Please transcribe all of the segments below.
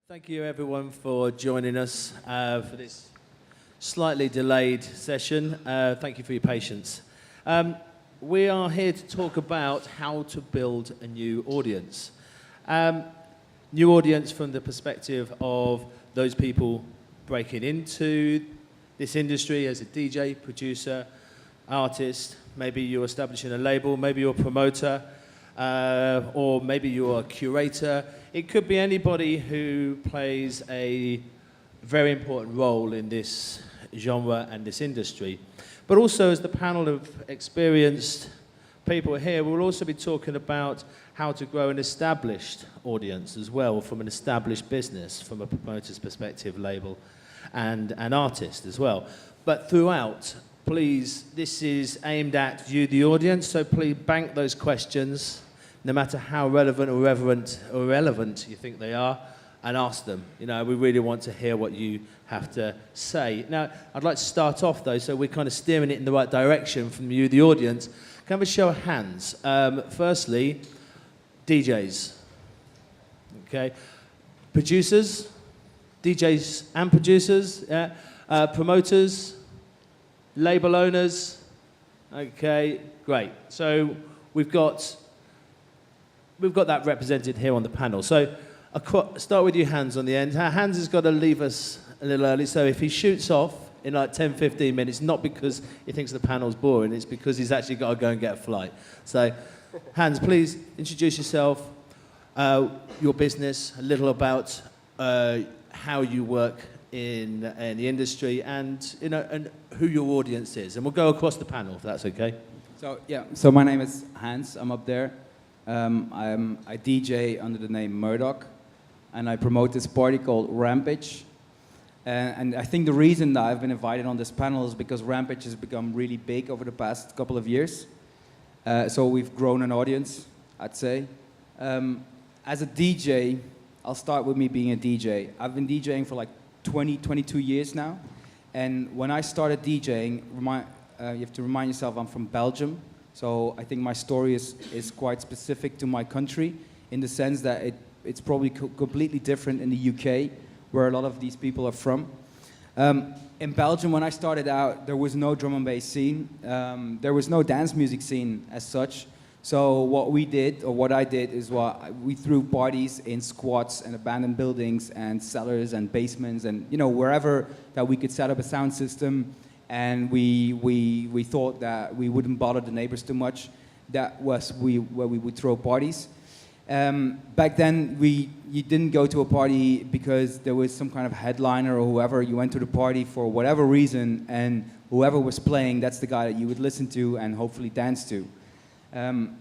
Thank you everyone for joining us for this slightly delayed session. Thank you for your patience. We are here to talk about how to build a new audience. New audience from the perspective of those people breaking into this industry as a DJ, producer, artist. Maybe you're establishing a label, maybe you're a promoter, or maybe you're a curator. It could be anybody who plays a very important role in this genre and this industry. But also, as the panel of experienced people here, we'll also be talking about how to grow an established audience as well, from an established business, from a promoter's perspective, label, and an artist as well. But throughout, please, this is aimed at you, the audience, so please bank those questions, no matter how relevant or irrelevant you think they are, and ask them. You know, we really want to hear what you have to say. Now, I'd like to start off, though, so we're kind of steering it in the right direction from you, the audience. Can I have a show of hands? Firstly, DJs. Okay. Producers? DJs and producers? Yeah. Promoters? Label owners? Okay, great. So we've got that represented here on the panel. So I'll start with you, Hans, on the end. Hans has got to leave us a little early, so if he shoots off in like 10, 15 minutes, not because he thinks the panel's boring, it's because he's actually got to go and get a flight. So, Hans, please introduce yourself, your business, a little about how you work in the industry, and and who your audience is. And we'll go across the panel, if that's okay. So my name is Hans. I'm up there. I DJ under the name Murdoch, and I promote this party called Rampage. And I think the reason that I've been invited on this panel is because Rampage has become really big over the past couple of years. So we've grown an audience, I'd say. As a DJ, I'll start with me being a DJ. I've been DJing for like 22 years now. And when I started DJing, you have to remind yourself I'm from Belgium. So I think my story is quite specific to my country in the sense that it's probably completely different in the UK, where a lot of these people are from. In Belgium, when I started out, there was no drum and bass scene. There was no dance music scene as such. So what I did is we threw parties in squats and abandoned buildings and cellars and basements and wherever that we could set up a sound system. And we thought that we wouldn't bother the neighbors too much. That was where we would throw parties. Back then, you didn't go to a party because there was some kind of headliner or whoever. You went to the party for whatever reason, and whoever was playing, that's the guy that you would listen to and hopefully dance to.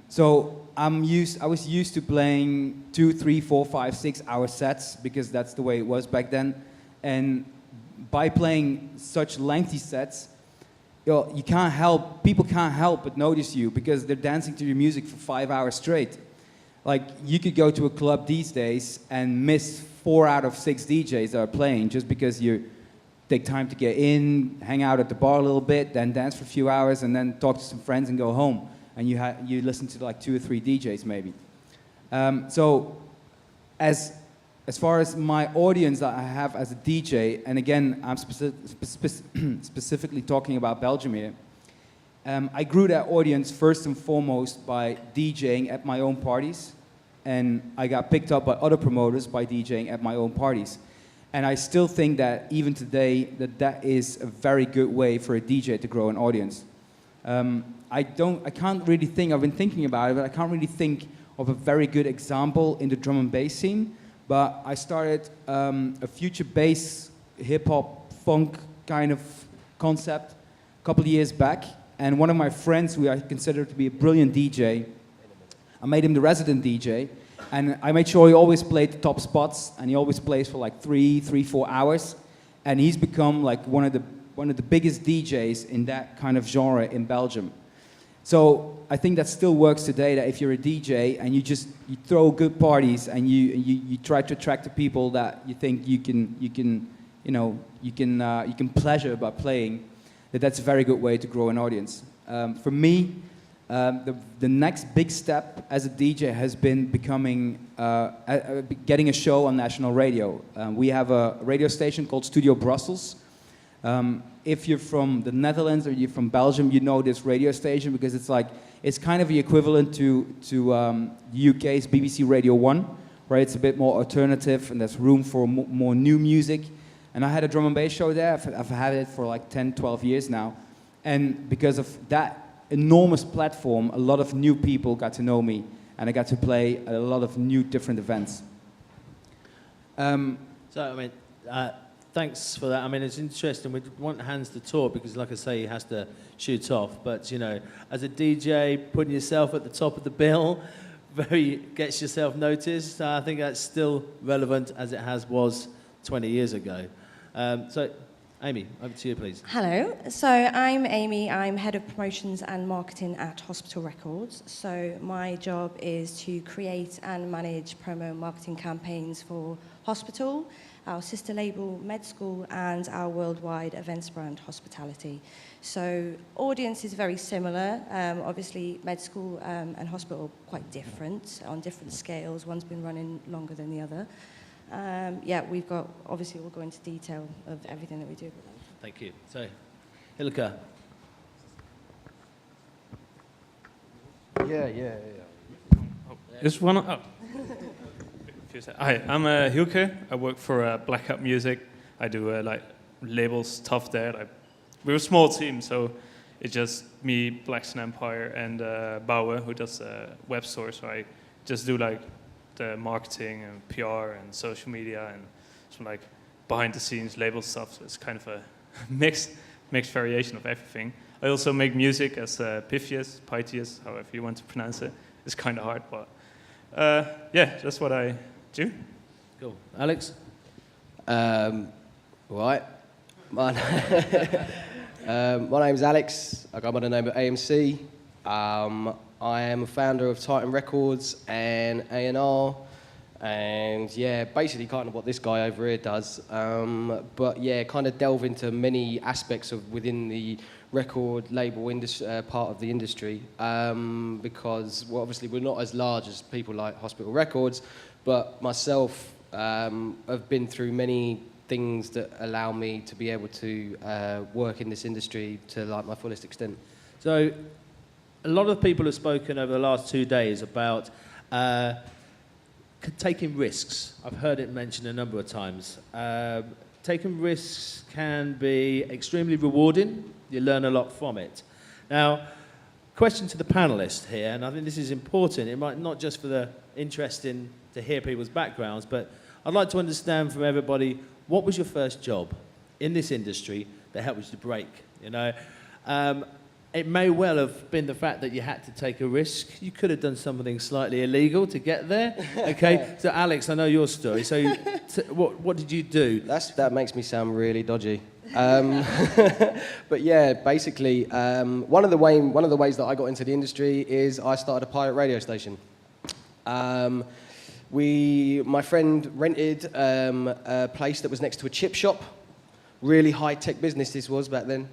So I was used to playing 2, 3, 4, 5, 6 hour sets because that's the way it was back then. And by playing such lengthy sets, people can't help but notice you because they're dancing to your music for 5 hours straight. Like, you could go to a club these days and miss 4 out of 6 DJs that are playing just because you take time to get in, hang out at the bar a little bit, then dance for a few hours, and then talk to some friends and go home. And you listen to like 2 or 3 DJs maybe. So as far as my audience that I have as a DJ, and again, I'm specifically talking about Belgium here, I grew that audience first and foremost by DJing at my own parties, and I got picked up by other promoters by DJing at my own parties. And I still think that even today, that is a very good way for a DJ to grow an audience. I can't really think, I've been thinking about it, but I can't really think of a very good example in the drum and bass scene. But I started a future bass, hip-hop, funk kind of concept a couple of years back. And one of my friends, who I consider to be a brilliant DJ, I made him the resident DJ. And I made sure he always played the top spots, and he always plays for like 4 hours. And he's become like one of the biggest DJs in that kind of genre in Belgium. So I think that still works today, that if you're a DJ and you throw good parties and you try to attract the people that you think you can pleasure by playing, that's a very good way to grow an audience. For me, The next big step as a DJ has been becoming, getting a show on national radio. We have a radio station called Studio Brussels. If you're from the Netherlands or you're from Belgium, you know this radio station because it's kind of the equivalent to UK's BBC Radio 1, right? It's a bit more alternative and there's room for more new music. And I had a drum and bass show there. I've had it for like 10, 12 years now. And because of that enormous platform, a lot of new people got to know me, and I got to play at a lot of new different events. Thanks for that. I mean, it's interesting. We want Hans to talk because, like I say, he has to shoot off. But, you know, as a DJ, putting yourself at the top of the bill gets yourself noticed. I think that's still relevant as it was 20 years ago. So, Amy, over to you, please. Hello. So I'm Amy. I'm Head of Promotions and Marketing at Hospital Records. So my job is to create and manage promo and marketing campaigns for Hospital, our sister label Med School, and our worldwide events brand Hospitality. So audience is very similar. Obviously, Med School and Hospital are quite different on different scales. One's been running longer than the other. We've got, obviously we'll go into detail of everything that we do. Thank you. So, Hylke. Yeah. Is one? Oh. Hi, I'm Hylke. I work for Blackout Music. I do like label stuff there. We're a small team, so it's just me, Blackson Empire, and Bauer, who does web store. So I just do like the marketing and PR and social media and some like behind the scenes label stuff. So it's kind of a mixed variation of everything. I also make music as Pythias, however you want to pronounce it. It's kind of hard, but that's what I do. Cool. Alex? Right. My name's Alex. I go by the name of A.M.C. I am a founder of Titan Records and A&R, and basically kind of what this guy over here does. But kind of delve into many aspects of within the record label part of the industry, because obviously we're not as large as people like Hospital Records, but myself have been through many things that allow me to be able to work in this industry to like my fullest extent. So, a lot of people have spoken over the last 2 days about taking risks. I've heard it mentioned a number of times. Taking risks can be extremely rewarding. You learn a lot from it. Now, question to the panelists here, and I think this is important. It might not just for the interesting to hear people's backgrounds, but I'd like to understand from everybody, what was your first job in this industry that helped you to break? You know, it may well have been the fact that you had to take a risk. You could have done something slightly illegal to get there. Okay, so Alex, I know your story. So what did you do? That makes me sound really dodgy. But basically, one of the ways that I got into the industry is I started a pirate radio station. My friend rented a place that was next to a chip shop. Really high-tech business this was back then.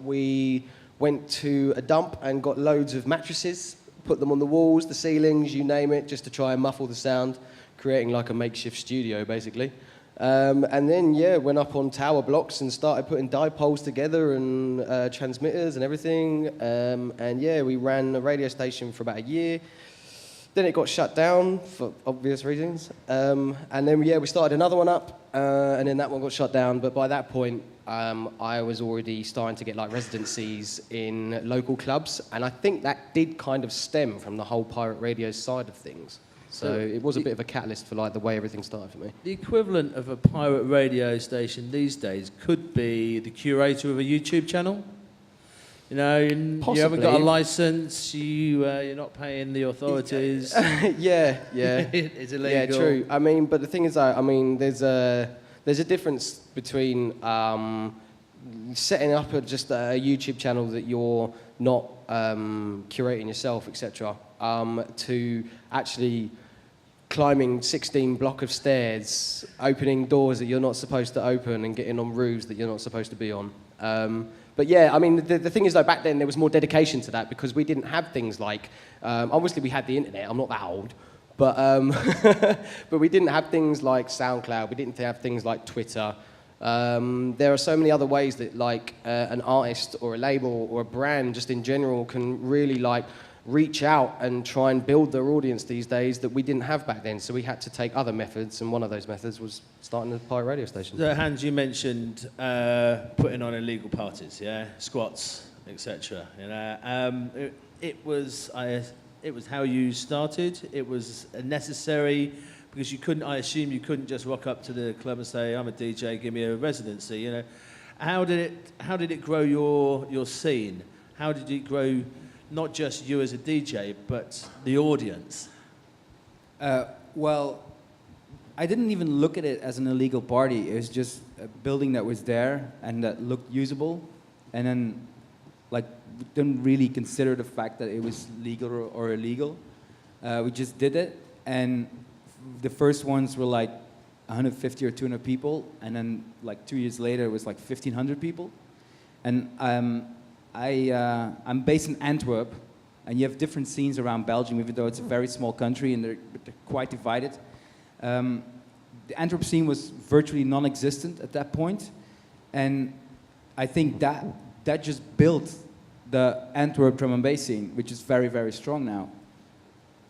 We went to a dump and got loads of mattresses, put them on the walls, the ceilings, you name it, just to try and muffle the sound, creating like a makeshift studio, basically. And then, went up on tower blocks and started putting dipoles together and transmitters and everything. We ran a radio station for about a year. Then it got shut down for obvious reasons. And then, we started another one up, and then that one got shut down. But by that point, I was already starting to get like residencies in local clubs. And I think that did kind of stem from the whole pirate radio side of things. So it was a bit of a catalyst for like the way everything started for me. The equivalent of a pirate radio station these days could be the curator of a YouTube channel. You know, Possibly. You haven't got a license, you're not paying the authorities. Yeah. It's illegal. Yeah, true. I mean, but the thing is, there's a difference between setting up just a YouTube channel that you're not curating yourself, etc., to actually climbing 16 block of stairs, opening doors that you're not supposed to open and getting on roofs that you're not supposed to be on. But yeah, I mean, the thing is though, back then there was more dedication to that because we didn't have things like, obviously we had the internet, I'm not that old, but, but we didn't have things like SoundCloud, we didn't have things like Twitter. There are so many other ways that like an artist or a label or a brand just in general can really like reach out and try and build their audience these days that we didn't have back then. So we had to take other methods, and one of those methods was starting a pirate radio station. So Hans, you mentioned putting on illegal parties, yeah, squats, etc. You know, it was how you started. It was necessary because you couldn't. I assume you couldn't just rock up to the club and say, "I'm a DJ, give me a residency." You know, how did it grow your scene? How did it grow? Not just you as a DJ, but the audience? Well, I didn't even look at it as an illegal party. It was just a building that was there and that looked usable. And then, like, we didn't really consider the fact that it was legal or illegal. We just did it. And the first ones were like 150 or 200 people. And then, like, 2 years later, it was like 1,500 people. And I'm based in Antwerp, and you have different scenes around Belgium, even though it's a very small country and they're quite divided. The Antwerp scene was virtually non-existent at that point, and I think that just built the Antwerp drum and bass scene, which is very, very strong now.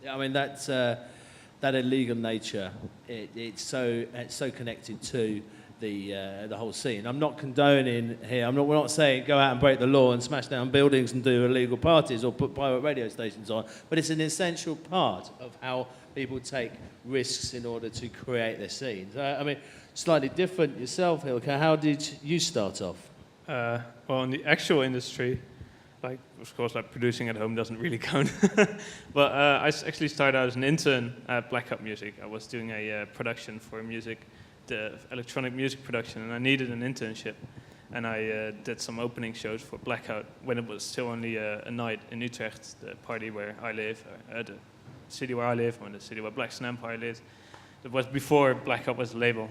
Yeah, I mean that illegal nature. It's so connected to the whole scene. I'm not condoning here. We're not saying go out and break the law and smash down buildings and do illegal parties or put pirate radio stations on, but it's an essential part of how people take risks in order to create their scenes. I mean, slightly different yourself, Hylke. How did you start off? Well, in the actual industry, like of course, like producing at home doesn't really count. But I actually started out as an intern at Blackout Music. I was doing a production for music. The electronic music production, and I needed an internship, and I did some opening shows for Blackout when it was still only a night in Utrecht, the party where I live, the city where I live, or the city where Black Sun Empire lives. It was before Blackout was a label,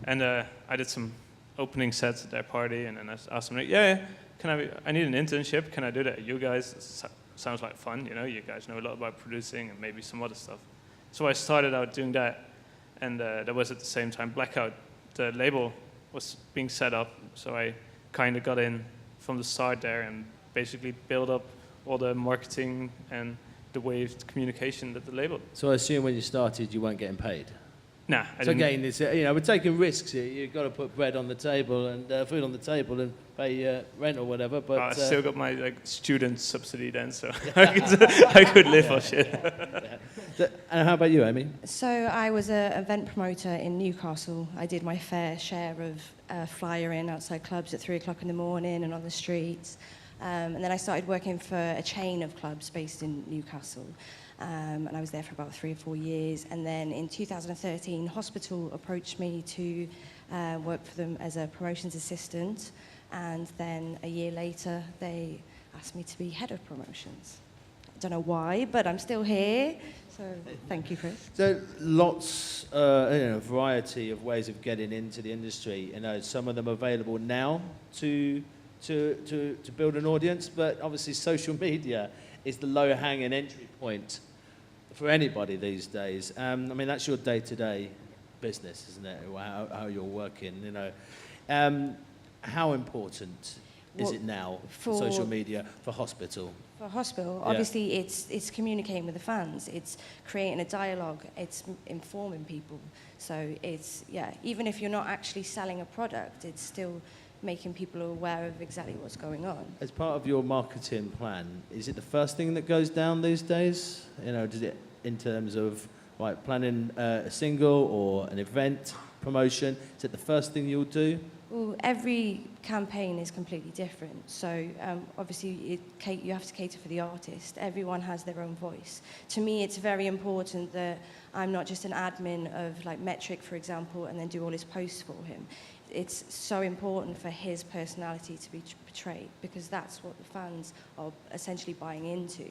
and I did some opening sets at their party, and then I asked them, like, yeah, I need an internship, can I do that? You guys, sounds like fun, you know, you guys know a lot about producing and maybe some other stuff. So I started out doing that. And that was at the same time Blackout, the label, was being set up. So I kind of got in from the start there and basically built up all the marketing and the way of communication that the label. So I assume when you started, you weren't getting paid? Nah, I so didn't. Again, it's, we're taking risks here. You've got to put bread on the table and food on the table and pay rent or whatever. But I still got my student subsidy then, so I could live off shit. Yeah. And how about you, Amy? So I was an event promoter in Newcastle. I did my fair share of flyering outside clubs at 3 o'clock in the morning and on the streets. And then I started working for a chain of clubs based in Newcastle. And I was there for about 3 or 4 years. And then in 2013, Hospital approached me to work for them as a promotions assistant. And then a year later, they asked me to be head of promotions. I don't know why, but I'm still here. So thank you, Chris. So lots, variety of ways of getting into the industry. You know, some of them available now to build an audience, but obviously social media is the low-hanging entry point for anybody these days. I mean, that's your day-to-day business, isn't it? How you're working, you know. How important is it now for social media for Hospital? For Hospital, Yeah. obviously it's communicating with the fans, it's creating a dialogue, it's informing people. So it's, even if you're not actually selling a product, it's still making people aware of exactly what's going on. As part of your marketing plan, is it the first thing that goes down these days? You know, does it in terms of like planning a single or an event promotion? Is it the first thing you'll do? Well, every campaign is completely different. So obviously you have to cater for the artist. Everyone has their own voice. To me, it's very important that I'm not just an admin of like Metric, for example, and then do all his posts for him. It's so important for his personality to be portrayed because that's what the fans are essentially buying into.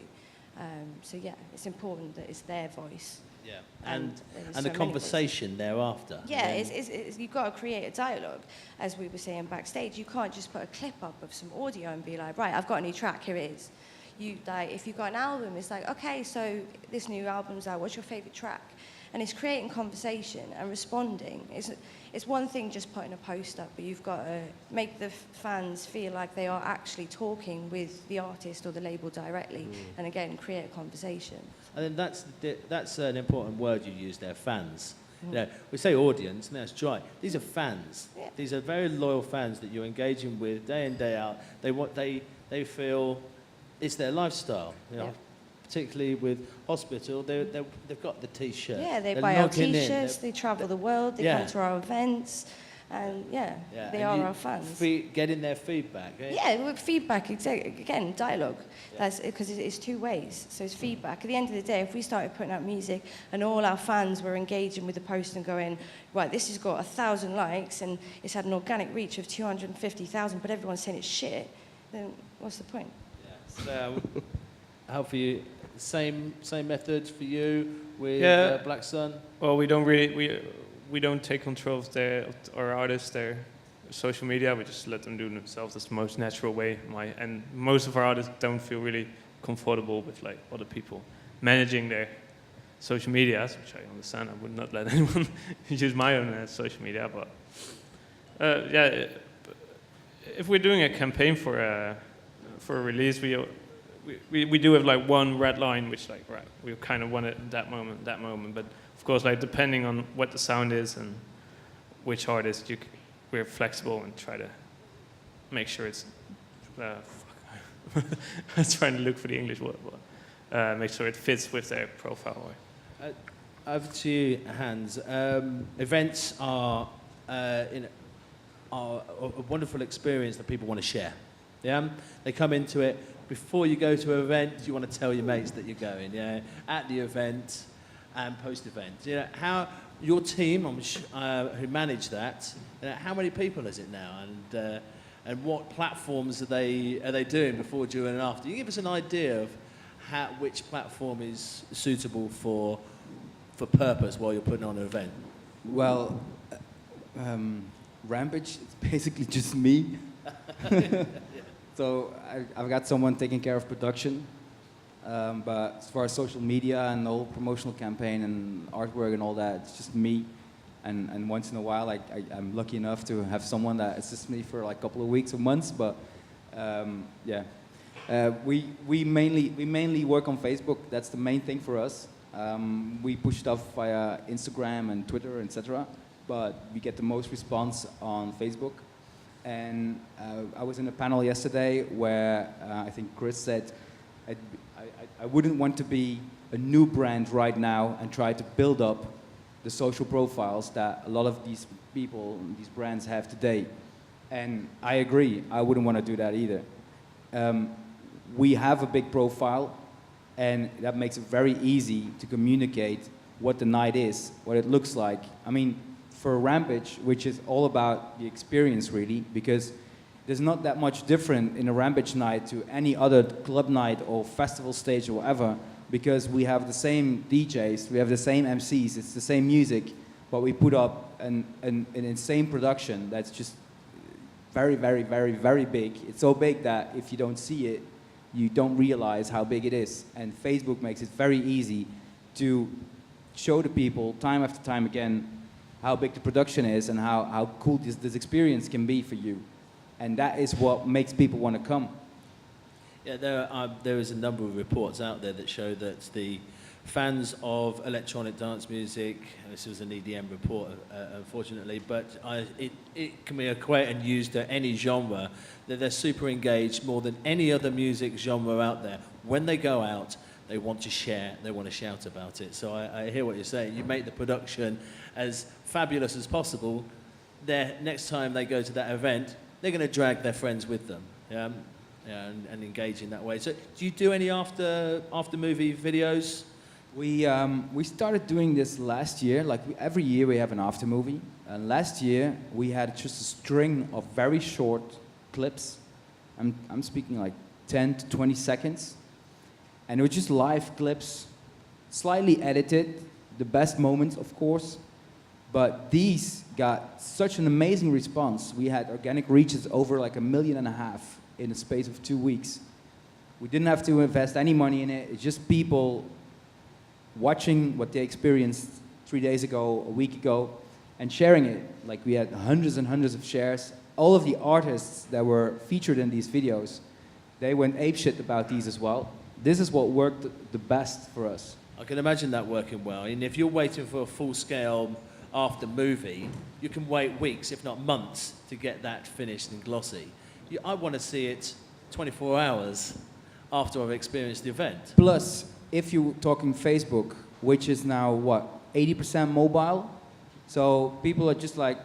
So yeah, it's important that it's their voice. Yeah, And and there's the so many ways. conversation thereafter. Yeah, And then- you've got to create a dialogue. As we were saying backstage, you can't just put a clip up of some audio and be like, right, I've got a new track, here it is. If you've got an album, it's like, okay, so this new album's out, what's your favourite track? And it's creating conversation and responding. It's one thing just putting a post up, but you've got to make the fans feel like they are actually talking with the artist or the label directly, and again, create a conversation. And then that's an important word you use there, fans. You know, we say audience, and that's right. These are fans. Yeah. These are very loyal fans that you're engaging with day in, day out. They feel it's their lifestyle. You know, Yeah. particularly with hospital, they've got the T-shirt. Yeah, they They're buy our logging in. T-shirts, they travel the world, they Yeah. come to our events, and Yeah, they and are you our fans. Getting their feedback. Eh? Yeah, with feedback, again, dialogue. That's because it's two ways. So it's feedback. At the end of the day, if we started putting out music and all our fans were engaging with the post and going, right, this has got 1,000 likes and it's had an organic reach of 250,000, but everyone's saying it's shit, then what's the point? Yeah. So, how for you? Same method for you with Yeah. Black Sun? Well, we don't take control of our artists, their social media. We just let them do themselves. That's the most natural way. And most of our artists don't feel really comfortable with like other people managing their social medias, which I understand. I would not let anyone use my own social media. But yeah, if we're doing a campaign for a release, we do have like one red line, which like right, we kind of want it at that moment. But of course, like depending on what the sound is and which artist, we're flexible and try to make sure it's. I was trying to look for the English word, but make sure it fits with their profile. Over to you, Hans. Events are a wonderful experience that people want to share. Yeah, they come into it. Before you go to an event, you want to tell your mates that you're going. Yeah, at the event and post-event. You know, how your team, who manage that, how many people is it now, and what platforms are they doing before, during, and after? You give us an idea of which platform is suitable for purpose while you're putting on an event. Well, Rampage, it's basically just me. So I've got someone taking care of production, but as far as social media and the whole promotional campaign and artwork and all that, it's just me. And once in a while, I'm lucky enough to have someone that assists me for like a couple of weeks or months. But yeah, we mainly work on Facebook. That's the main thing for us. We push stuff via Instagram and Twitter, etc. But we get the most response on Facebook. And I was in a panel yesterday where I think Chris said, I wouldn't want to be a new brand right now and try to build up the social profiles that a lot of these people, these brands have today. And I agree, I wouldn't want to do that either. We have a big profile, and that makes it very easy to communicate what the night is, what it looks like. I mean, for Rampage, which is all about the experience really, because there's not that much different in a Rampage night to any other club night or festival stage or whatever, because we have the same DJs, we have the same MCs, it's the same music, but we put up an insane production that's just very, very, very, very big. It's so big that if you don't see it, you don't realize how big it is. And Facebook makes it very easy to show the people time after time again how big the production is and how cool this experience can be for you. And that is what makes people want to come. Yeah, there is a number of reports out there that show that the fans of electronic dance music, and this was an EDM report, unfortunately, but it can be equated and used to any genre, that they're super engaged more than any other music genre out there. When they go out, they want to share, they want to shout about it. So I hear what you're saying. You make the production as fabulous as possible. Next time they go to that event, they're going to drag their friends with them, and engage in that way. So do you do any after movie videos? We started doing this last year. Like every year we have an after movie. And last year we had just a string of very short clips. I'm speaking like 10 to 20 seconds. And it was just live clips, slightly edited, the best moments, of course, but these got such an amazing response. We had organic reaches over like 1.5 million in a space of 2 weeks. We didn't have to invest any money in it. It's just people watching what they experienced 3 days ago, a week ago, and sharing it. Like, we had hundreds and hundreds of shares. All of the artists that were featured in these videos, they went apeshit about these as well. This is what worked the best for us. I can imagine that working well. And if you're waiting for a full-scale after movie, you can wait weeks, if not months, to get that finished and glossy. I want to see it 24 hours after I've experienced the event. Plus, if you're talking Facebook, which is now, what, 80% mobile? So people are just like,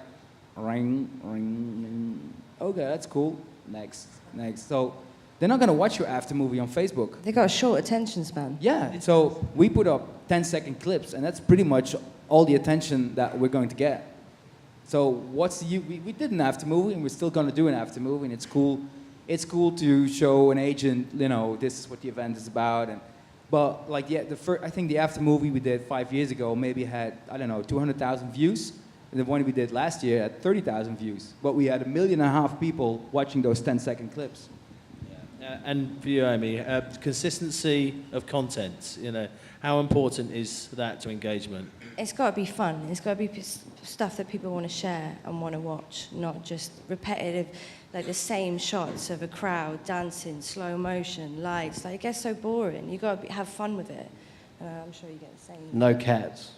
ring, ring, ring. Okay, that's cool. Next, next. So they're not going to watch your after movie on Facebook. They got a short attention span. Yeah, so we put up 10-second clips, and that's pretty much all the attention that we're going to get. So we did an after movie, and we're still going to do an after movie, and it's cool. It's cool to show an agent, you know, this is what the event is about. But like, yeah, I think the after movie we did 5 years ago maybe had, I don't know, 200,000 views. And the one we did last year had 30,000 views. But we had 1.5 million people watching those 10-second clips. And for you, Amy, consistency of content, you know, how important is that to engagement? It's got to be fun. It's got to be stuff that people want to share and want to watch, not just repetitive, like the same shots of a crowd dancing, slow motion, lights. Like, it gets so boring. You've got to have fun with it. I'm sure you get the same. No cats.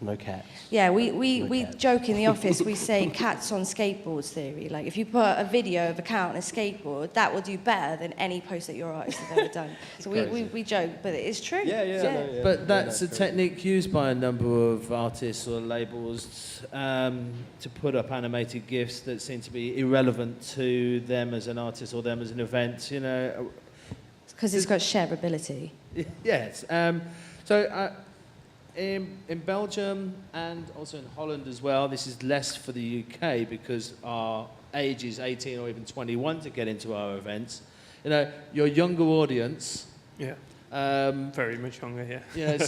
No cats. Yeah, we cats. joke in the office, we say cats on skateboards theory. Like, if you put a video of a cat on a skateboard, that will do better than any post that your artist has ever done. So we joke, but it's true. Yeah. But that's a technique used by a number of artists or labels to put up animated GIFs that seem to be irrelevant to them as an artist or them as an event, you know. Because it's got shareability. Yes. In Belgium and also in Holland as well, this is less for the UK because our age is 18 or even 21 to get into our events. You know, your younger audience. Yeah. Very much younger, yeah.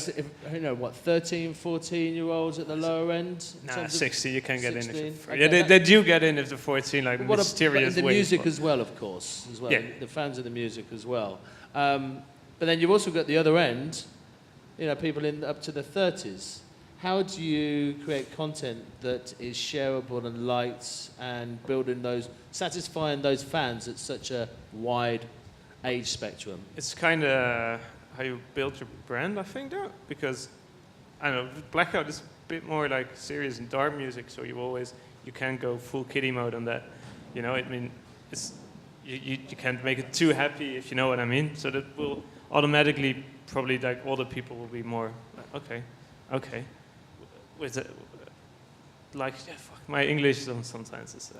You know, what, 13, 14-year-olds at the lower end? Nah, 60 you can get in. If Okay, yeah, they do get in if they're 14, like mysterious the ways. music as well, of course, as well. Yeah. The fans of the music as well. But then you've also got the other end, you know, people in up to the 30s. How do you create content that is shareable and liked and satisfying those fans at such a wide age spectrum? It's kind of how you build your brand, I think, though, because I don't know, Blackout is a bit more like serious and dark music, so you can't go full kiddie mode on that. You know, I mean, you can't make it too happy, if you know what I mean. So that will automatically probably, like, older people will be more like, okay. With it, like, yeah, fuck, my English sometimes is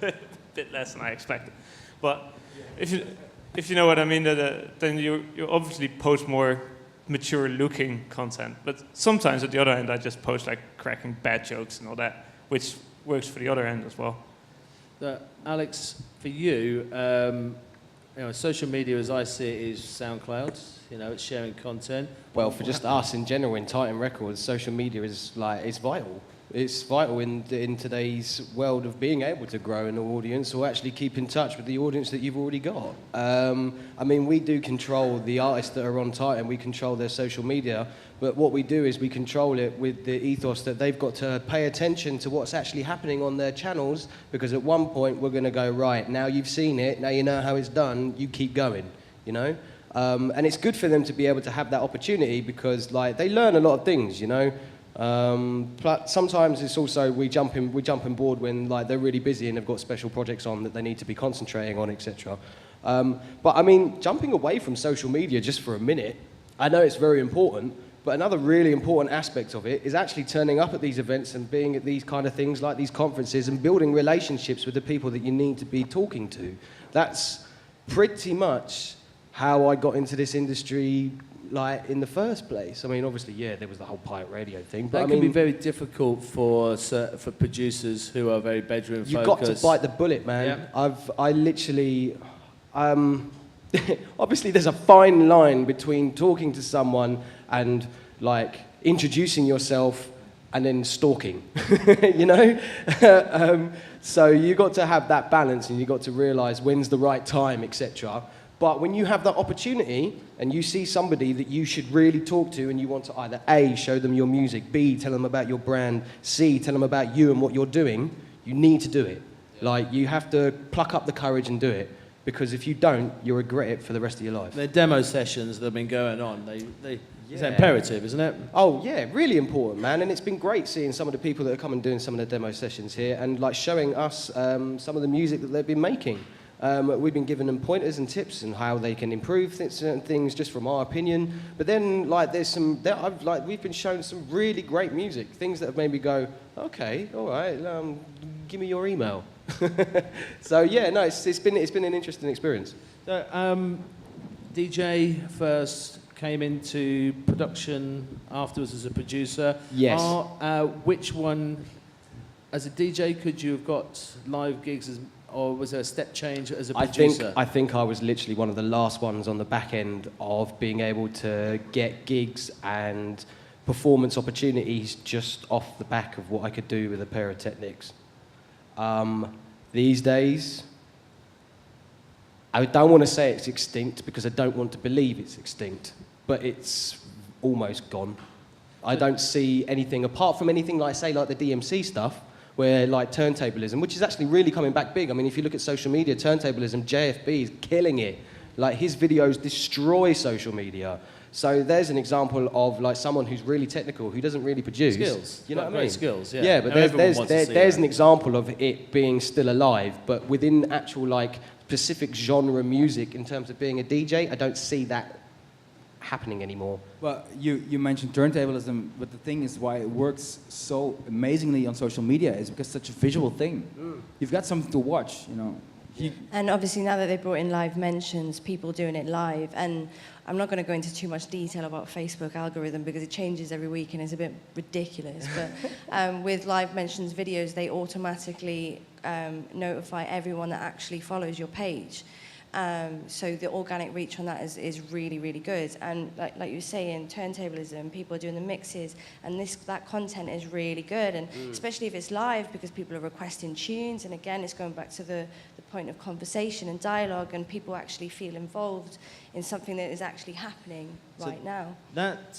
a bit less than I expected. But if you know what I mean, then you obviously post more mature-looking content. But sometimes, at the other end, I just post like cracking bad jokes and all that, which works for the other end as well. Alex, for you, you know, social media, as I see it, is SoundCloud. You know, it's sharing content. Well, for just us in general in Titan Records, social media is like, it's vital. It's vital in today's world of being able to grow an audience or actually keep in touch with the audience that you've already got. I mean, we do control the artists that are on Titan, we control their social media, but what we do is we control it with the ethos that they've got to pay attention to what's actually happening on their channels, because at one point we're going to go, right, now you've seen it, now you know how it's done, you keep going, you know? And it's good for them to be able to have that opportunity because, like, they learn a lot of things, you know? But sometimes it's also we jump on board when, like, they're really busy and they've got special projects on that they need to be concentrating on, etc. But I mean, jumping away from social media just for a minute, I know it's very important, but another really important aspect of it is actually turning up at these events and being at these kind of things like these conferences and building relationships with the people that you need to be talking to. That's pretty much how I got into this industry, like, in the first place. I mean, obviously, yeah, there was the whole pirate radio thing, but that I can mean, be very difficult for producers who are very bedroom focused. you've got to bite the bullet, man. Yeah. I literally, obviously, there's a fine line between talking to someone and, like, introducing yourself and then stalking, you know? So you got to have that balance, and you got to realize when's the right time, etc. But when you have that opportunity and you see somebody that you should really talk to, and you want to either A, show them your music, B, tell them about your brand, C, tell them about you and what you're doing, you need to do it. Like, you have to pluck up the courage and do it, because if you don't, you'll regret it for the rest of your life. The demo sessions that have been going on, it's imperative, isn't it? Oh, yeah, really important, man. And it's been great seeing some of the people that are coming and doing some of the demo sessions here, and like showing us some of the music that they've been making. We've been giving them pointers and tips on how they can improve certain things just from our opinion. But then, like, we've been shown some really great music, things that have made me go, okay, all right, give me your email. So yeah, no, it's been an interesting experience. So, DJ first came into production afterwards as a producer. Yes. Which one, as a DJ, could you have got live gigs, or was there a step change as a producer? I think I was literally one of the last ones on the back end of being able to get gigs and performance opportunities just off the back of what I could do with a pair of Technics. These days, I don't want to say it's extinct because I don't want to believe it's extinct, but it's almost gone. I don't see anything apart from anything like, say, like the DMC stuff, where like turntablism, which is actually really coming back big. I mean, if you look at social media, turntablism, JFB is killing it. Like, his videos destroy social media. So there's an example of like someone who's really technical, who doesn't really produce. Skills. You know what I mean? Great skills, yeah. Yeah, but there's an example of it being still alive, but within actual like specific genre music in terms of being a DJ, I don't see that happening anymore. Well, you mentioned turntablism, but the thing is why it works so amazingly on social media is because it's such a visual thing. You've got something to watch, you know. And obviously now that they brought in live mentions, people doing it live, and I'm not going to go into too much detail about Facebook algorithm because it changes every week and it's a bit ridiculous, but with live mentions videos, they automatically notify everyone that actually follows your page. So the organic reach on that is really, really good. And like you were saying, turntablism, people are doing the mixes, and that content is really good. And especially if it's live, because people are requesting tunes. And again, it's going back to the point of conversation and dialogue, and people actually feel involved in something that is actually happening right now. That,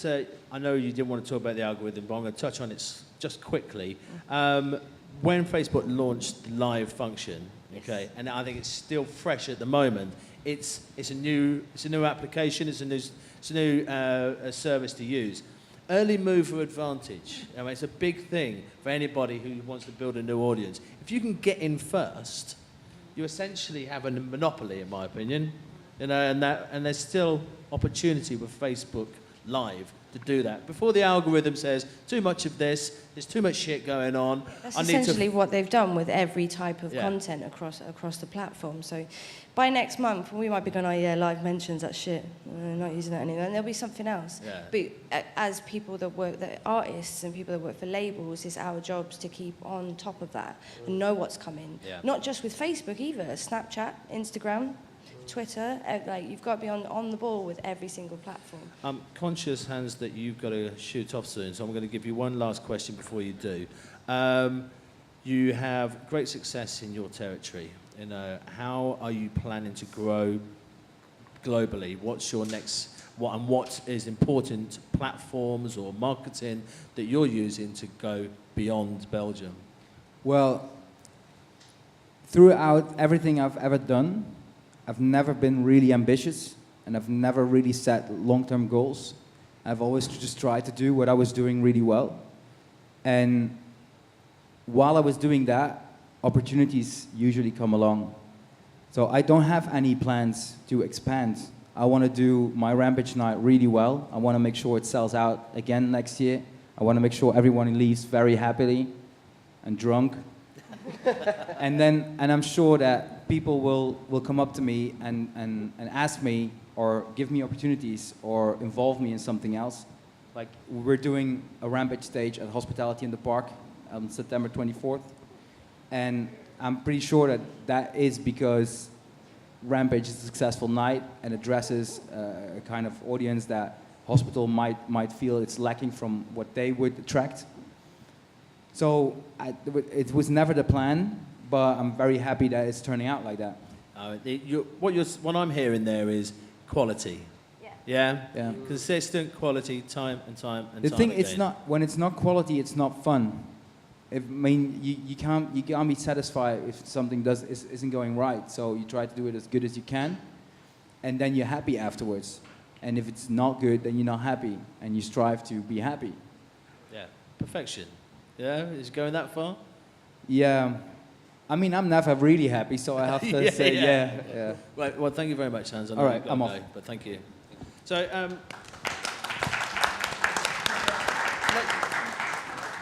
I know you didn't want to talk about the algorithm, but I'm going to touch on it just quickly. When Facebook launched the live function, okay, and I think it's still fresh at the moment. It's a new application. It's a new service to use. Early mover advantage. I mean, it's a big thing for anybody who wants to build a new audience. If you can get in first, you essentially have a monopoly, in my opinion. You know, and there's still opportunity with Facebook Live to do that before the algorithm says too much of this, there's too much shit going on. That's essentially what they've done with every type of content across the platform. So by next month, we might be going, oh yeah, live mentions, that shit, not using that anymore, and there'll be something else. Yeah. But as people that work, that artists and people that work for labels, it's our jobs to keep on top of that and know what's coming. Yeah. Not just with Facebook either, Snapchat, Instagram, Twitter, like, you've got to be on the ball with every single platform. I'm conscious, Hans, that you've got to shoot off soon, so I'm going to give you one last question before you do. You have great success in your territory. You know, how are you planning to grow globally? What's your next, what is important platforms or marketing that you're using to go beyond Belgium? Well, throughout everything I've ever done, I've never been really ambitious, and I've never really set long-term goals. I've always just tried to do what I was doing really well. And while I was doing that, opportunities usually come along. So I don't have any plans to expand. I want to do my Rampage night really well. I want to make sure it sells out again next year. I want to make sure everyone leaves very happily and drunk. And I'm sure that people will come up to me and ask me or give me opportunities or involve me in something else. Like, we're doing a Rampage stage at Hospitality in the Park on September 24th. And I'm pretty sure that is because Rampage is a successful night and addresses a kind of audience that hospital might feel it's lacking from what they would attract. So it was never the plan, but I'm very happy that it's turning out like that. What I'm hearing there is quality. Yeah? Yeah. Consistent quality, time and time and The time thing, again. when it's not quality, it's not fun. You can't be satisfied if something isn't going right. So you try to do it as good as you can, and then you're happy afterwards. And if it's not good, then you're not happy, and you strive to be happy. Yeah, perfection. Yeah, is it going that far? Yeah, I mean, I'm never really happy, so I have to say yeah. Right, well, thank you very much, Hans. I know All right, you've got I'm to off. go, but thank you. So,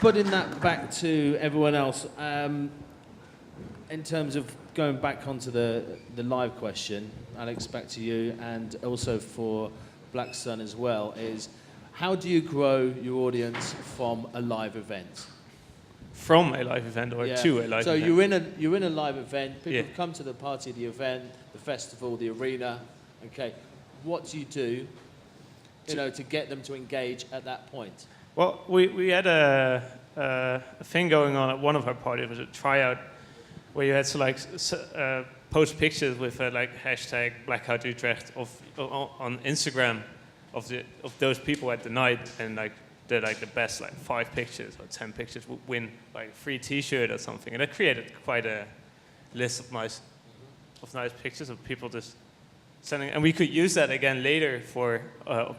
putting that back to everyone else, in terms of going back onto the live question, Alex, back to you, and also for Black Sun as well, is how do you grow your audience from a live event? From a live event or to a live event? So you're in a live event, people have come to the party, the event, the festival, the arena, okay. What do you do, to get them to engage at that point? Well, we had a thing going on at one of our parties. It was a tryout where you had to post pictures with hashtag Blackout Utrecht on Instagram of those people at the night, and the best 5 pictures or 10 pictures would win a free T-shirt or something, and that created quite a list of nice pictures of people just sending, and we could use that again later for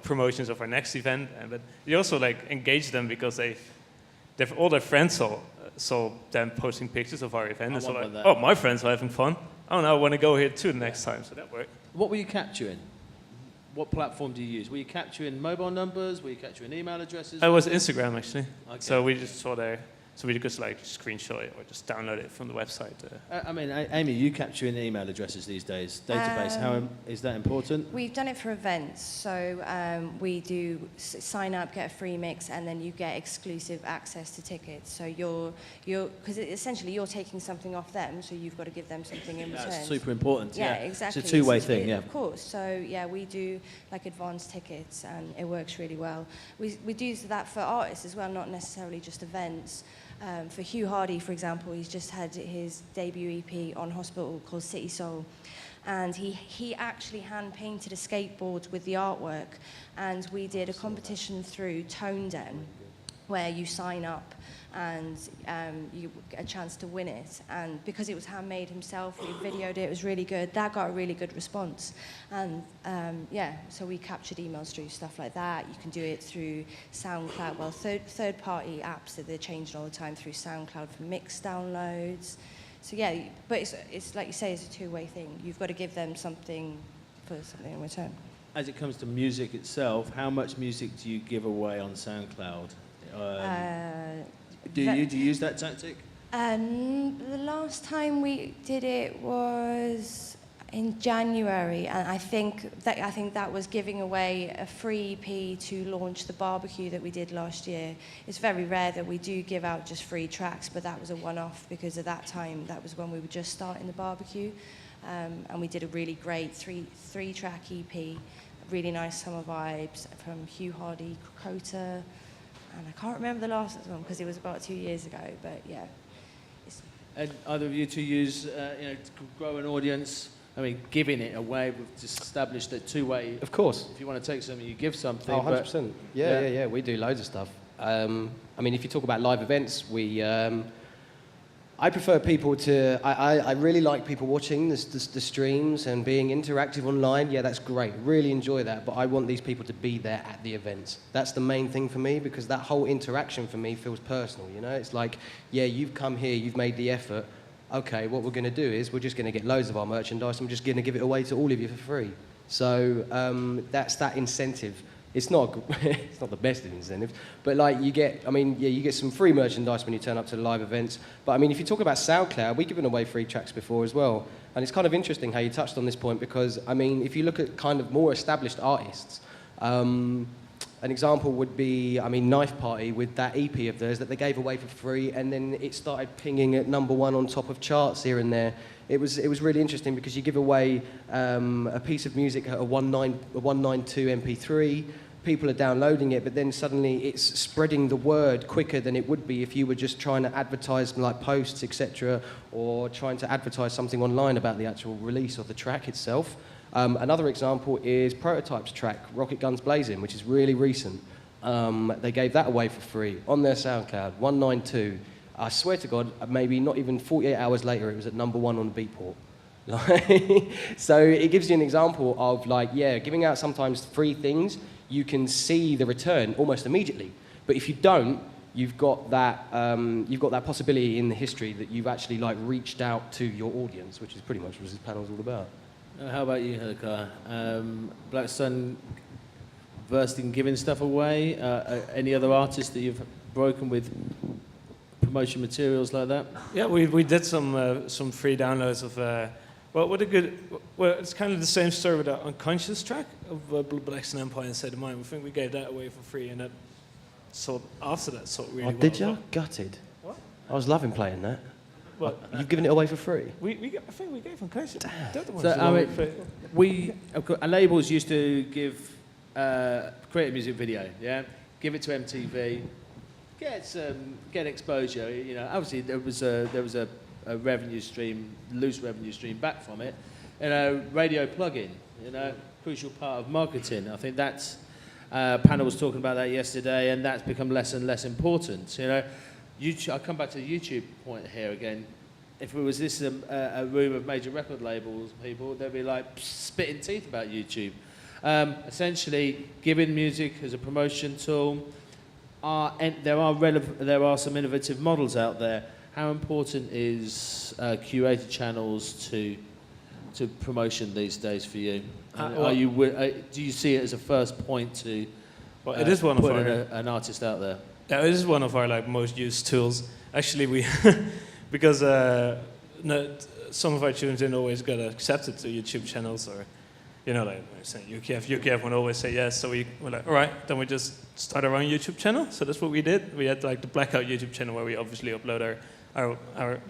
promotions of our next event. But you also engage them because all their friends saw them posting pictures of our event, and so oh, my friends are having fun. Oh, now I want to go here too the next time. So that worked. What were you capturing? What platform do you use? Were you capturing mobile numbers? Were you capturing email addresses? It was Instagram actually. Okay. So we just saw there. So we could just screenshot it or just download it from the website. I mean, Amy, you capturing email addresses these days. Database, how is that important? We've done it for events. So we do sign up, get a free mix, and then you get exclusive access to tickets. So because essentially you're taking something off them, so you've got to give them something in return. That's super important. Yeah, exactly. It's a two-way thing, yeah. Of course. So yeah, we do advanced tickets, and it works really well. We do that for artists as well, not necessarily just events. For Hugh Hardy, for example, he's just had his debut EP on Hospital called City Soul, and he actually hand-painted a skateboard with the artwork, and we did a competition through Tone Den where you sign up and you get a chance to win it. And because it was handmade himself, we videoed it, it was really good. That got a really good response. And so we captured emails through stuff like that. You can do it through SoundCloud, well, third-party apps that they're changing all the time through SoundCloud for mix downloads. So yeah, but it's like you say, it's a two-way thing. You've got to give them something for something in return. As it comes to music itself, how much music do you give away on SoundCloud? Do you use that tactic? The last time we did it was in January, and I think that was giving away a free EP to launch the barbecue that we did last year. It's very rare that we do give out just free tracks, but that was a one-off because at that time that was when we were just starting the barbecue, and we did a really great three-track EP, really nice summer vibes from Hugh Hardy, Crota. And I can't remember the last one because it was about 2 years ago, but yeah. And either of you two use, to grow an audience? I mean, giving it away, we've just established that two-way. Of course. If you want to take something, you give something. Oh, 100%. Yeah. We do loads of stuff. I mean, if you talk about live events, I prefer people to... I really like people watching the streams and being interactive online. Yeah, that's great. Really enjoy that. But I want these people to be there at the events. That's the main thing for me, because that whole interaction for me feels personal, It's like, yeah, you've come here, you've made the effort. Okay, what we're going to do is we're just going to get loads of our merchandise and we're just going to give it away to all of you for free. So that's that incentive. It's not the best of incentives, but you get some free merchandise when you turn up to the live events. But I mean, if you talk about SoundCloud, we've given away free tracks before as well. And it's kind of interesting how you touched on this point, because I mean, if you look at kind of more established artists, an example would be, Knife Party with that EP of theirs that they gave away for free, and then it started pinging at #1 on top of charts here and there. It was really interesting because you give away a piece of music at a 192 MP3, people are downloading it, but then suddenly it's spreading the word quicker than it would be if you were just trying to advertise like posts, etc., or trying to advertise something online about the actual release of the track itself. Another example is Prototype's track, Rocket Guns Blazing, which is really recent. They gave that away for free on their SoundCloud, 192. I swear to God, maybe not even 48 hours later, it was at #1 on the Beatport. So it gives you an example of like, yeah, giving out sometimes free things, you can see the return almost immediately. But if you don't, you've got that possibility in the history that you've actually like reached out to your audience, which is pretty much what this panel's all about. How about you, Hylke? Black Sun versed in giving stuff away? Any other artists that you've broken with promotion materials like that? Yeah, we did some free downloads of. Well, it's kind of the same story with the Unconscious track of Black Sun Empire Inside the Mind. We think we gave that away for free, and that sold really well. Did you? Gutted. What? I was loving playing that. What? You've given it away for free? I think we gave Unconscious. Our labels used to give create a music video, yeah, give it to MTV, get exposure. You know, obviously there was a revenue stream, loose revenue stream back from it, radio plug-in, crucial part of marketing. I think that's panel was talking about that yesterday, and that's become less and less important. YouTube, I'll come back to the YouTube point here again. If it was this a room of major record labels people, they'd be like spitting teeth about YouTube. Essentially, giving music as a promotion tool. There are some innovative models out there. How important is curated channels to promotion these days for you? Do you see it as a first point to it is one of our, an artist out there? Yeah, it is one of our most used tools. Actually, we because some of our tunes didn't always get accepted to YouTube channels, or UKF would always say yes. So we were like, all right, then we just start our own YouTube channel. So that's what we did. We had the Blackout YouTube channel where we obviously upload our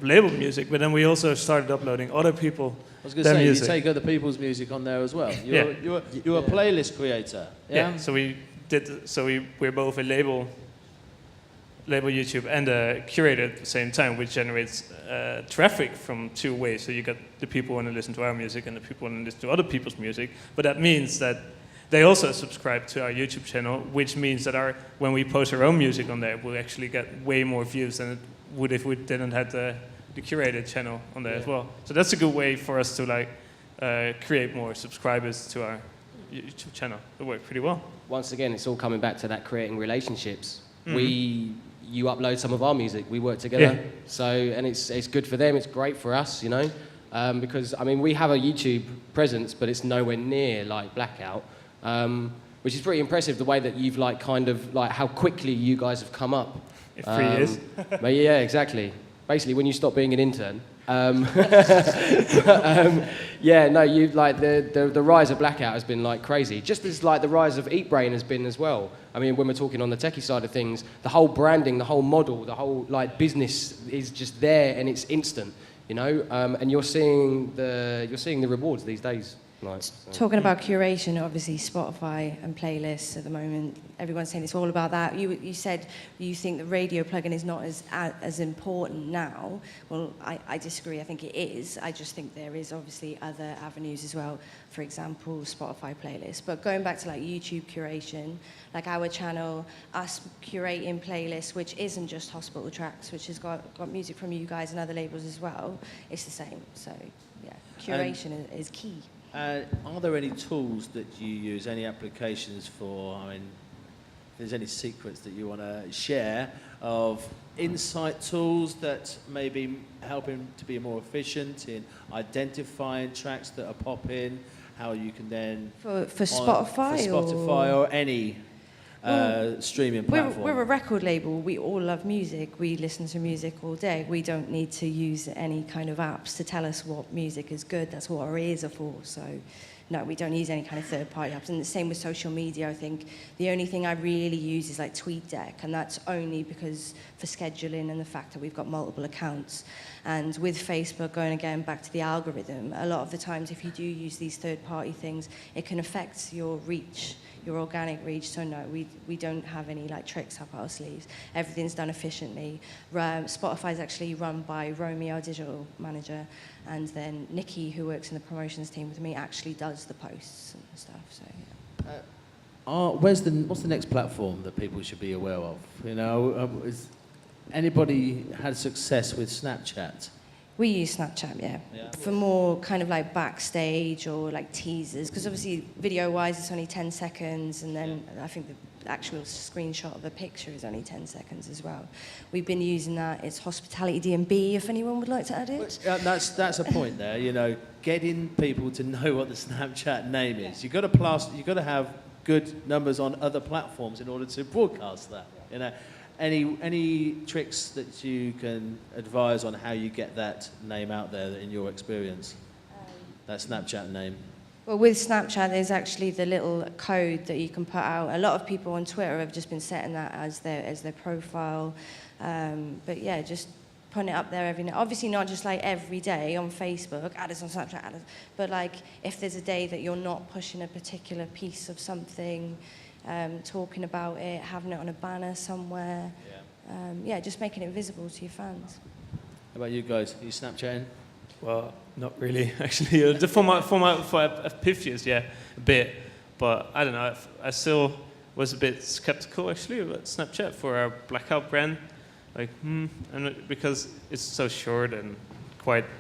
label music, but then we also started uploading other people. I was going to say, music. You take other people's music on there as well. You're a playlist creator. Yeah. So we're both a label YouTube and a curator at the same time, which generates traffic from two ways. So you got the people who want to listen to our music and the people who want to listen to other people's music. But that means that they also subscribe to our YouTube channel, which means that when we post our own music on there, we'll actually get way more views than it would if we didn't have the curated channel on there as well. So that's a good way for us to create more subscribers to our YouTube channel. It worked pretty well. Once again, it's all coming back to that creating relationships. Mm-hmm. You upload some of our music, we work together. Yeah. So, and it's good for them, it's great for us, because we have a YouTube presence, but it's nowhere near like Blackout, which is pretty impressive the way that you've how quickly you guys have come up. In 3 years. But yeah, exactly. Basically, when you stop being an intern. The rise of Blackout has been crazy. Just as the rise of Eat Brain has been as well. When we're talking on the techie side of things, the whole branding, the whole model, the whole business is just there and it's instant, and you're seeing the rewards these days. Talking about curation, obviously Spotify and playlists at the moment, everyone's saying it's all about that. You said you think the radio plugin is not as important now. Well, I disagree. I think it is. I just think there is obviously other avenues as well. For example, Spotify playlists. But going back to YouTube curation, our channel, us curating playlists, which isn't just hospital tracks, which has got music from you guys and other labels as well. It's the same. So yeah, curation is key. Are there any tools that you use, any applications for, if there's any secrets that you want to share of insight tools that may be helping to be more efficient in identifying tracks that are popping, how you can then... For Spotify? For Spotify or any streaming platform. We're a record label. We all love music. We listen to music all day. We don't need to use any kind of apps to tell us what music is good. That's what our ears are for. So, no, we don't use any kind of third-party apps. And the same with social media. I think the only thing I really use is TweetDeck, and that's only because for scheduling and the fact that we've got multiple accounts. And with Facebook, going again back to the algorithm, a lot of the times if you do use these third-party things, it can affect your reach. your organic reach. So no, we don't have any like tricks up our sleeves. Everything's done efficiently. Spotify is actually run by Romy, our digital manager, and then Nikki, who works in the promotions team with me, actually does the posts and stuff. So yeah. What's the next platform that people should be aware of? You know, is anybody had success with Snapchat? We use Snapchat, yeah, for more kind of like backstage or like teasers, because obviously video-wise it's only 10 seconds, and then I think the actual screenshot of a picture is only 10 seconds as well. We've been using that. It's Hospitality D&B, if anyone would like to add it. That's a point there. You know, getting people to know what the Snapchat name is. You've got to have good numbers on other platforms in order to broadcast that. You know. Any tricks that you can advise on how you get that name out there in your experience? That Snapchat name. Well, with Snapchat, there's actually the little code that you can put out. A lot of people on Twitter have just been setting that as their profile. But yeah, just putting it up there every night. Obviously not just like every day on Facebook, add us on Snapchat, add us. But like if there's a day that you're not pushing a particular piece of something, talking about it, having it on a banner somewhere. Just making it visible to your fans. How about you guys? Are you Snapchatting? Well, not really, actually. For Epiphanies, yeah, a bit. But I don't know, I still was a bit skeptical, actually, about Snapchat for our Blackout brand. Like, because it's so short and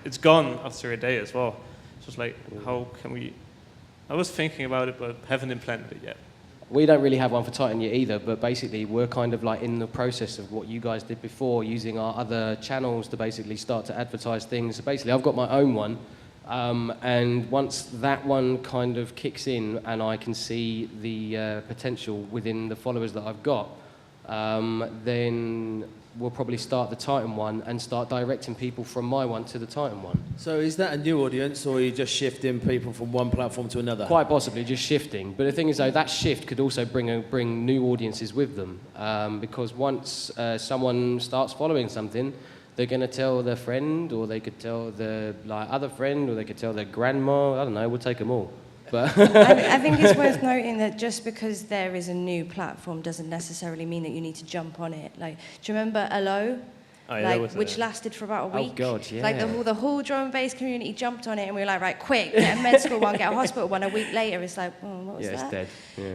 it's gone after a day as well. So it's like, how can we... I was thinking about it, but haven't implemented it yet. We don't really have one for Titan yet either, but basically we're kind of like in the process of what you guys did before, using our other channels to basically start to advertise things. So basically I've got my own one, and once that one kind of kicks in and I can see the potential within the followers that I've got, then we'll probably start the Titan one and start directing people from my one to the Titan one. So is that a new audience, or are you just shifting people from one platform to another? Quite possibly just shifting. But the thing is, though, that shift could also bring new audiences with them. Because once someone starts following something, they're going to tell their friend, or they could tell their other friend, or they could tell their grandma. I don't know, we'll take them all. But I think it's worth noting that just because there is a new platform doesn't necessarily mean that you need to jump on it. Like, do you remember Hello? Oh, yeah, which lasted for about a week. Oh God, yeah. Like the whole drum and bass community jumped on it, and we were like, right, quick, get a med school one, get a hospital one. A week later, it's like, what was that? Yeah, it's dead.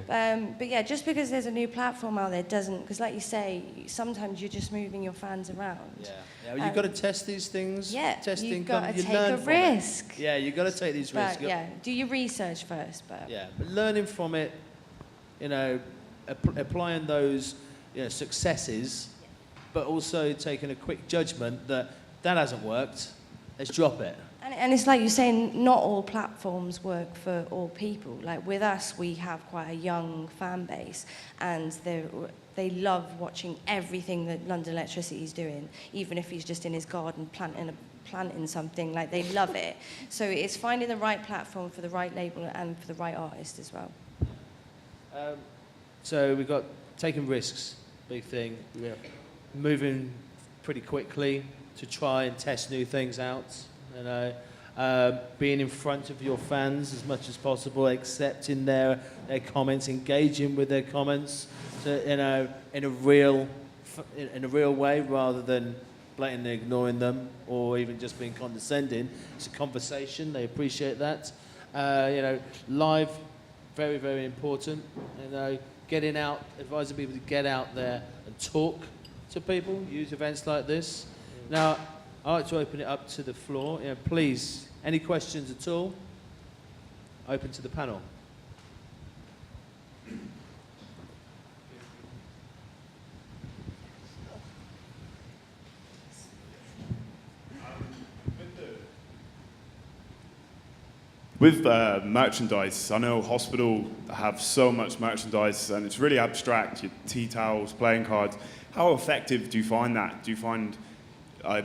Yeah. But yeah, just because there's a new platform out there doesn't, because like you say, sometimes you're just moving your fans around. Well, you've got to test these things. Yeah, Testing you've got to you take learn a from risk. It. Yeah, you've got to take these risks. But yeah, do your research first. But yeah, but learning from it, you know, applying those successes, but also taking a quick judgment that hasn't worked, let's drop it. And it's like you're saying, not all platforms work for all people. Like with us, we have quite a young fan base, and they love watching everything that London Electricity is doing, even if he's just in his garden planting something. Like, they love it. So it's finding the right platform for the right label and for the right artist as well. So we've got taking risks, big thing. Yeah. Moving pretty quickly to try and test new things out. Being in front of your fans as much as possible, accepting their comments, engaging with their comments, in a real way, rather than blatantly ignoring them or even just being condescending. It's a conversation. They appreciate that. Live, very, very important. Getting out, advising people to get out there and talk to people, use events like this. Now, I'd like to open it up to the floor. Please, any questions at all? Open to the panel. With merchandise, I know hospital have so much merchandise and it's really abstract, your tea towels, playing cards. How effective do you find that? Do you find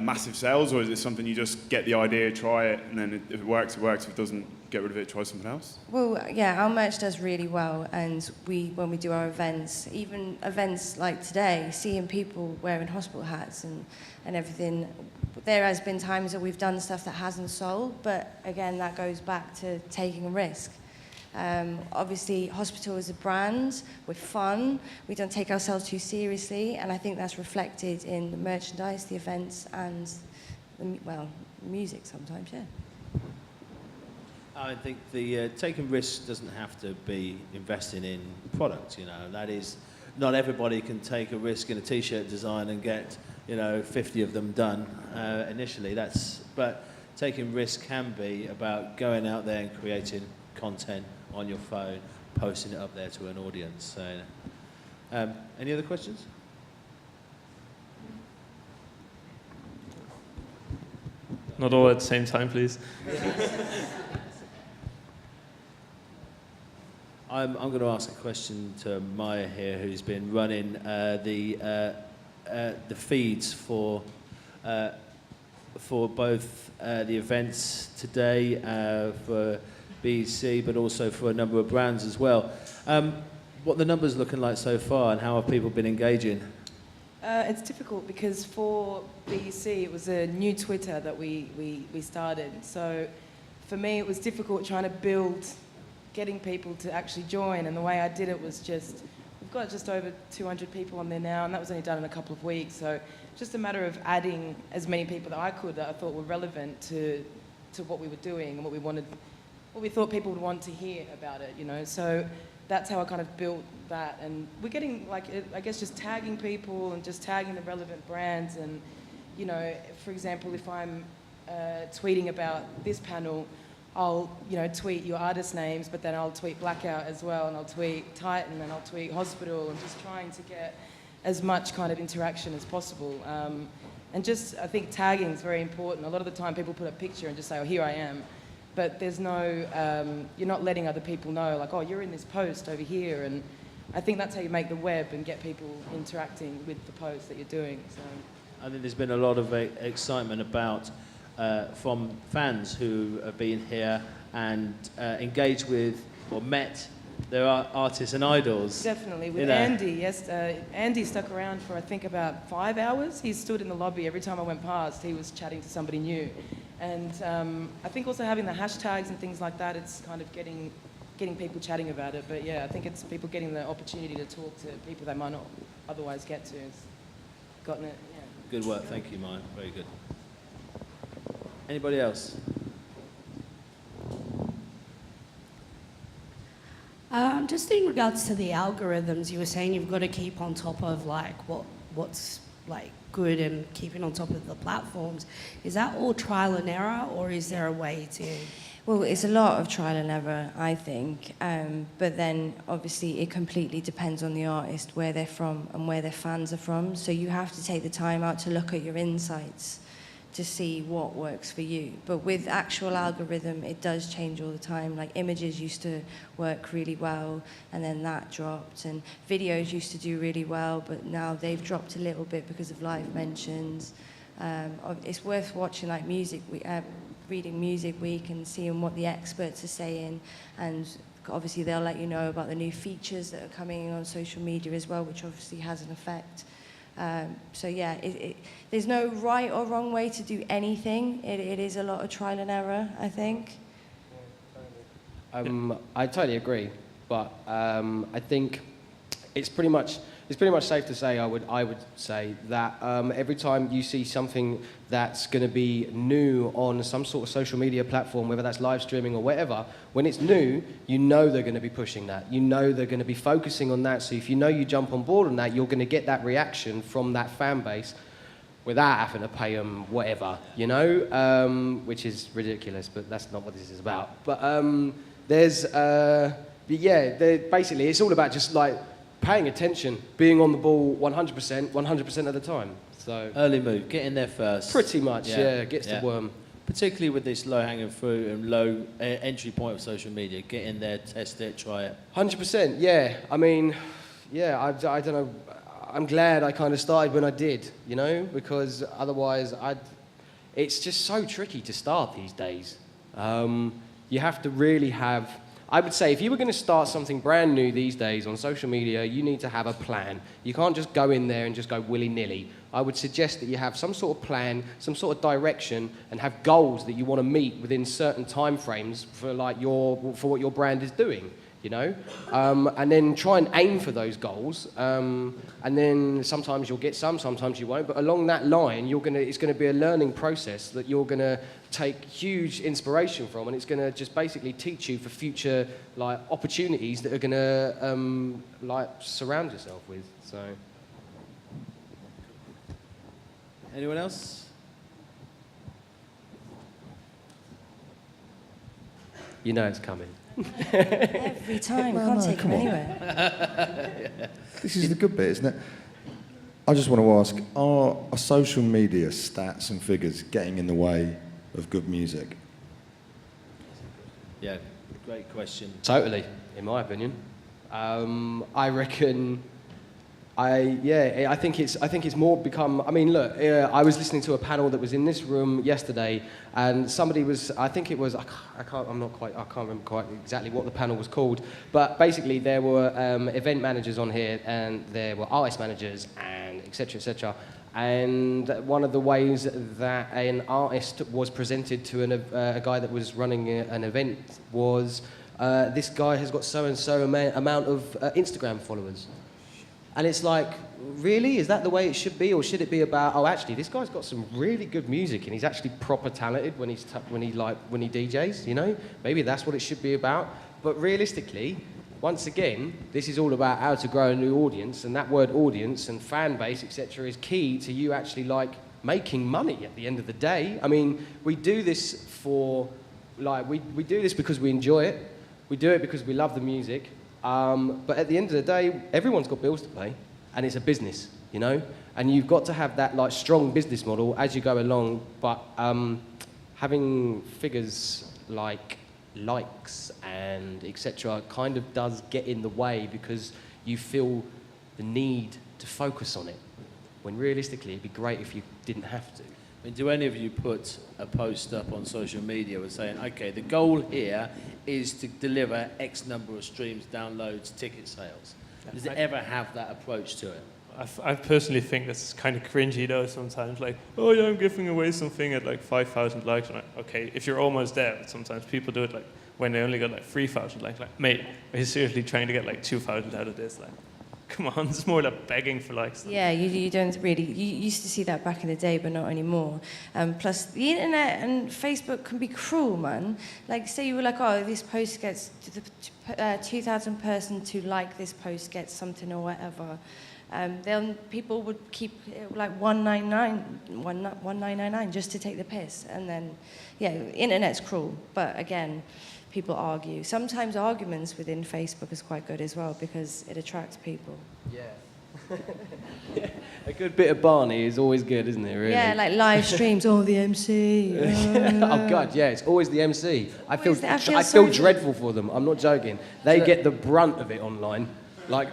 massive sales, or is it something you just get the idea, try it, and then if it works, it works. If it doesn't, get rid of it, try something else? Well, yeah, our merch does really well, and when we do our events, even events like today, seeing people wearing hospital hats and everything, there has been times that we've done stuff that hasn't sold, but again, that goes back to taking a risk. Obviously, Hospital is a brand, we're fun, we don't take ourselves too seriously, and I think that's reflected in the merchandise, the events, and, well, music sometimes, yeah. I think the taking risks doesn't have to be investing in product, you know. That is, not everybody can take a risk in a T-shirt design and get, you know, 50 of them done initially. But taking risk can be about going out there and creating content on your phone, posting it up there to an audience. So, any other questions? Not all at the same time, please. I'm going to ask a question to Maya here, who's been running the feeds for both the events today for BEC, but also for a number of brands as well. What are the numbers looking like so far, and how have people been engaging? It's difficult because for BEC it was a new Twitter that we started. So for me it was difficult trying to getting people to actually join, and the way I did it was we've got just over 200 people on there now, and that was only done in a couple of weeks. So just a matter of adding as many people that I could that I thought were relevant to what we were doing and what we thought people would want to hear about it, you know. So that's how I kind of built that, and we're getting, like, I guess just tagging people and just tagging the relevant brands, and, you know, for example, if I'm tweeting about this panel, I'll, you know, tweet your artist names, but then I'll tweet Blackout as well, and I'll tweet Titan, and I'll tweet Hospital, and just trying to get as much kind of interaction as possible. And just, I think tagging is very important. A lot of the time people put a picture and just say, oh, here I am. But there's no, you're not letting other people know, like, oh, you're in this post over here. And I think that's how you make the web and get people interacting with the post that you're doing. So I think there's been a lot of excitement about from fans who have been here and engaged with or met their artists and idols. Definitely. With, you know. Andy, yes. Andy stuck around for, I think, about 5 hours. He stood in the lobby. Every time I went past, he was chatting to somebody new. And I think also having the hashtags and things like that, it's kind of getting people chatting about it. But yeah, I think it's people getting the opportunity to talk to people they might not otherwise get to. It's gotten it, yeah. Good work. Thank you, Maya. Very good. Anybody else? Just in regards to the algorithms, you were saying you've got to keep on top of like what's like good and keeping on top of the platforms. Is that all trial and error, or is there a way to? Well, it's a lot of trial and error, I think. But then, obviously, it completely depends on the artist, where they're from and where their fans are from. So you have to take the time out to look at your insights to see what works for you. But with actual algorithm, it does change all the time. Like, images used to work really well, and then that dropped. And videos used to do really well, but now they've dropped a little bit because of live mentions. It's worth watching, like, reading Music Week and seeing what the experts are saying, and obviously they'll let you know about the new features that are coming on social media as well, which obviously has an effect. So yeah, there's no right or wrong way to do anything. It is a lot of trial and error, I think. I totally agree, but I think it's pretty much safe to say, I would say that every time you see something that's going to be new on some sort of social media platform, whether that's live streaming or whatever, when it's new, you know they're going to be pushing that. You know they're going to be focusing on that. So if you know you jump on board on that, you're going to get that reaction from that fan base without having to pay them whatever, you know, which is ridiculous, but that's not what this is about. But basically it's all about just like paying attention, being on the ball 100% of the time. So Early move, get in there first. Pretty much, yeah, gets the worm. Particularly with this low-hanging fruit and low entry point of social media. Get in there, test it, try it. 100%, yeah. I mean, yeah, I don't know. I'm glad I kind of started when I did, you know, because otherwise it's just so tricky to start these days. You have to really have... I would say if you were going to start something brand new these days on social media, you need to have a plan. You can't just go in there and just go willy-nilly. I would suggest that you have some sort of plan, some sort of direction, and have goals that you want to meet within certain time frames for what your brand is doing. And then try and aim for those goals. And then sometimes you'll get some, sometimes you won't. But along that line, it's going to be a learning process that you're going to take huge inspiration from, and it's going to just basically teach you for future opportunities that are going to surround yourself with. So, anyone else? You know it's coming. Every time, can't take them anywhere. This is the good bit, isn't it? I just want to ask, are social media stats and figures getting in the way of good music? Yeah, great question. Totally, in my opinion. I reckon. I think it's more become. I mean, look, I was listening to a panel that was in this room yesterday, and somebody was. I think it was. I can't remember quite exactly what the panel was called, but basically there were event managers on here, and there were artist managers, and etc. etc. And one of the ways that an artist was presented to a guy that was running an event was, this guy has got so and so amount of Instagram followers. And it's like, really? Is that the way it should be? Or should it be about, oh, actually, this guy's got some really good music and he's actually proper talented when he DJs, Maybe that's what it should be about. But realistically, once again, this is all about how to grow a new audience, and that word audience and fan base, etc., is key to you actually making money at the end of the day. I mean, we do this we do this because we enjoy it. We do it because we love the music. But at the end of the day, everyone's got bills to pay, and it's a business, And you've got to have that strong business model as you go along. But having figures like likes and etc. kind of does get in the way because you feel the need to focus on it. When realistically, it'd be great if you didn't have to. I mean, do any of you put a post up on social media with saying, okay, the goal here is to deliver X number of streams, downloads, ticket sales? Does it ever have that approach to it? I personally think that's kind of cringy though sometimes, oh yeah, I'm giving away something at 5,000 likes. And okay, if you're almost there, but sometimes people do it when they only got 3,000 likes. Mate, are you seriously trying to get 2,000 out of this? Come on, it's more like begging for likes. Yeah, you don't really. You used to see that back in the day, but not anymore. Plus, the internet and Facebook can be cruel, man. Say you were oh, this post gets 2,000 person to like this post gets something or whatever. Then people would keep 1999 just to take the piss, and then internet's cruel. But again, people argue. Sometimes arguments within Facebook is quite good as well because it attracts people. Yeah. A good bit of Barney is always good, isn't it, really? Yeah, live streams, the MC. Oh, God, yeah, it's always the MC. I feel dreadful for them. I'm not joking. They get the brunt of it online,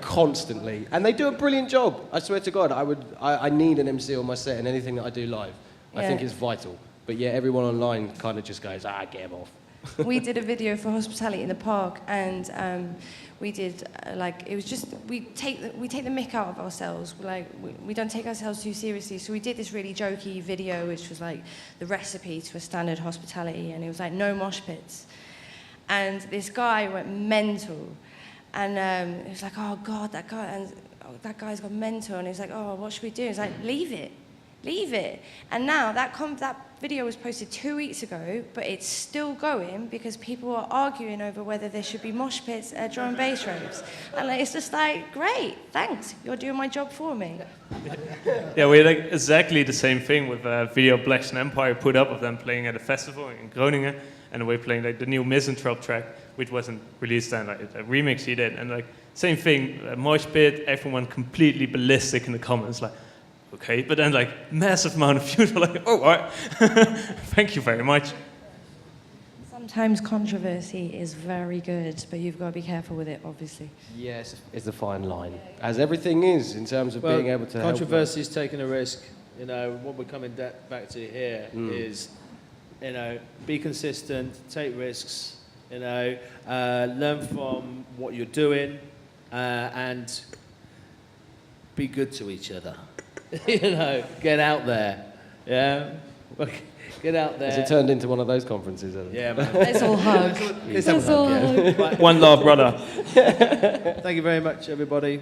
constantly. And they do a brilliant job. I swear to God, I need an MC on my set and anything that I do live. I think it's vital. But yeah, everyone online kind of just goes, get him off. We did a video for hospitality in the park, and we did it was just we take the mick out of ourselves. We don't take ourselves too seriously, so we did this really jokey video, which was the recipe to a standard hospitality, and it was no mosh pits. And this guy went mental, and it was oh God, that guy's got mental, and he was oh, what should we do? It's leave it. And now that video was posted 2 weeks ago, but it's still going because people are arguing over whether there should be mosh pits at drum and bass raves. And it's just great, thanks, you're doing my job for me. Yeah, we had exactly the same thing with a video Blacks and Empire put up of them playing at a festival in Groningen, and we're playing the new Misanthrope track, which wasn't released then, a remix he did, and same thing, mosh pit, everyone completely ballistic in the comments, okay, but then massive amount of views were oh, all right, thank you very much. Sometimes controversy is very good, but you've got to be careful with it, obviously. Yes, it's a fine line, as everything is in terms of being able to controversy is taking a risk. What we're coming back to here is, be consistent, take risks, You know, learn from what you're doing, and be good to each other. You know, get out there. Yeah, get out there. Has it turned into one of those conferences? Hasn't it? Yeah, man. Let's all hug. Let's have a hug, yeah. Right. One love, brother. Thank you very much, everybody.